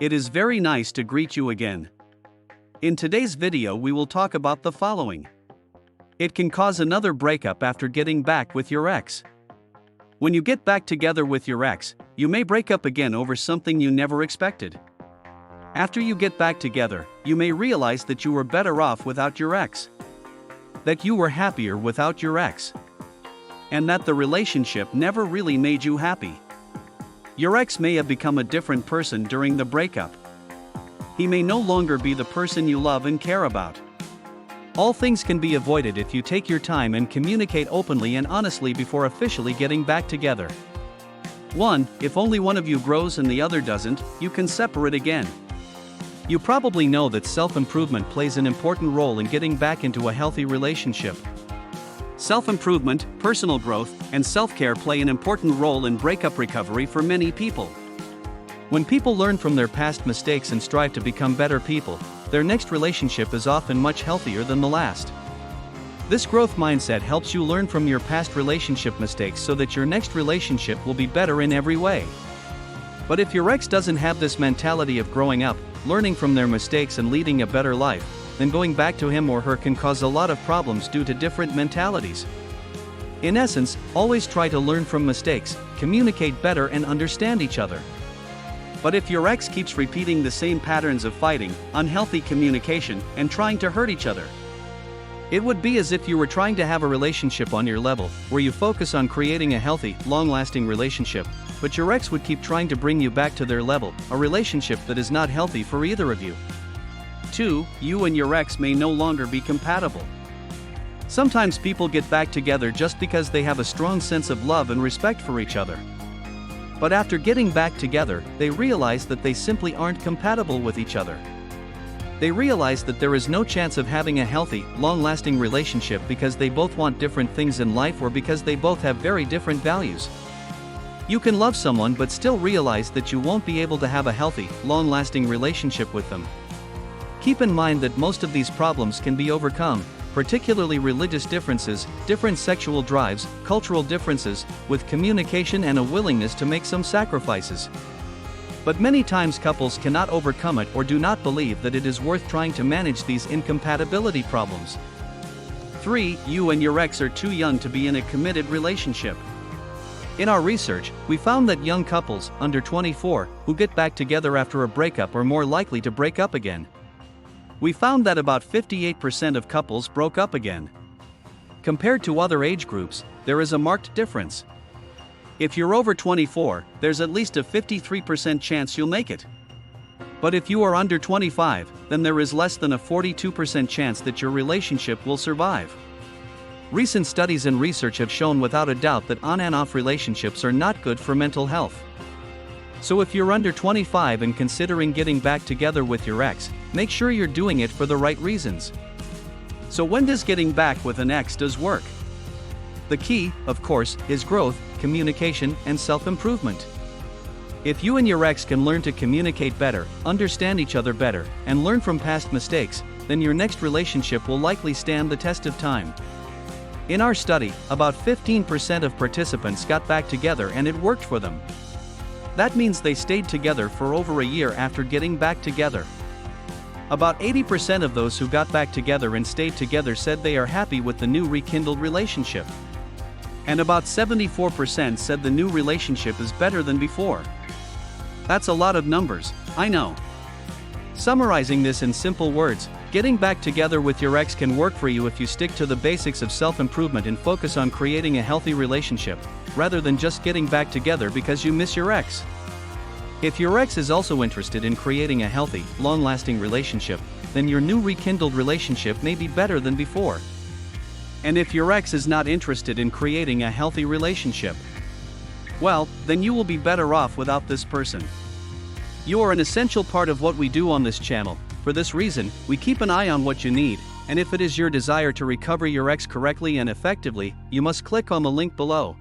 It is very nice to greet you again. In today's video we will talk about the following. It can cause another breakup after getting back with your ex. When you get back together with your ex, you may break up again over something you never expected. After you get back together, you may realize that you were better off without your ex. That you were happier without your ex. And that the relationship never really made you happy. Your ex may have become a different person during the breakup. He may no longer be the person you love and care about. All things can be avoided if you take your time and communicate openly and honestly before officially getting back together. 1. If only one of you grows and the other doesn't, you can separate again. You probably know that self-improvement plays an important role in getting back into a healthy relationship. Self-improvement, personal growth, and self-care play an important role in breakup recovery for many people. When people learn from their past mistakes and strive to become better people, their next relationship is often much healthier than the last. This growth mindset helps you learn from your past relationship mistakes so that your next relationship will be better in every way. But if your ex doesn't have this mentality of growing up, learning from their mistakes and leading a better life, then going back to him or her can cause a lot of problems due to different mentalities. In essence, always try to learn from mistakes, communicate better and understand each other. But if your ex keeps repeating the same patterns of fighting, unhealthy communication, and trying to hurt each other, it would be as if you were trying to have a relationship on your level, where you focus on creating a healthy, long-lasting relationship, but your ex would keep trying to bring you back to their level, a relationship that is not healthy for either of you. 2. You and your ex may no longer be compatible. Sometimes people get back together just because they have a strong sense of love and respect for each other. But after getting back together, they realize that they simply aren't compatible with each other. They realize that there is no chance of having a healthy, long-lasting relationship because they both want different things in life or because they both have very different values. You can love someone but still realize that you won't be able to have a healthy, long-lasting relationship with them. Keep in mind that most of these problems can be overcome, particularly religious differences, different sexual drives, cultural differences, with communication and a willingness to make some sacrifices. But many times couples cannot overcome it or do not believe that it is worth trying to manage these incompatibility problems. 3. You and your ex are too young to be in a committed relationship. In our research, we found that young couples, under 24, who get back together after a breakup are more likely to break up again. We found that about 58% of couples broke up again. Compared to other age groups, there is a marked difference. If you're over 24, there's at least a 53% chance you'll make it. But if you are under 25, then there is less than a 42% chance that your relationship will survive. Recent studies and research have shown without a doubt that on and off relationships are not good for mental health. So if you're under 25 and considering getting back together with your ex, make sure you're doing it for the right reasons. So when does getting back with an ex does work? The key, of course, is growth, communication, and self-improvement. If you and your ex can learn to communicate better, understand each other better, and learn from past mistakes, then your next relationship will likely stand the test of time. In our study, about 15% of participants got back together and it worked for them. That means they stayed together for over a year after getting back together. About 80% of those who got back together and stayed together said they are happy with the new rekindled relationship. And about 74% said the new relationship is better than before. That's a lot of numbers, I know. Summarizing this in simple words, getting back together with your ex can work for you if you stick to the basics of self-improvement and focus on creating a healthy relationship, rather than just getting back together because you miss your ex. If your ex is also interested in creating a healthy, long-lasting relationship, then your new rekindled relationship may be better than before. And if your ex is not interested in creating a healthy relationship, well, then you will be better off without this person. You are an essential part of what we do on this channel. For this reason, we keep an eye on what you need, and if it is your desire to recover your ex correctly and effectively, you must click on the link below.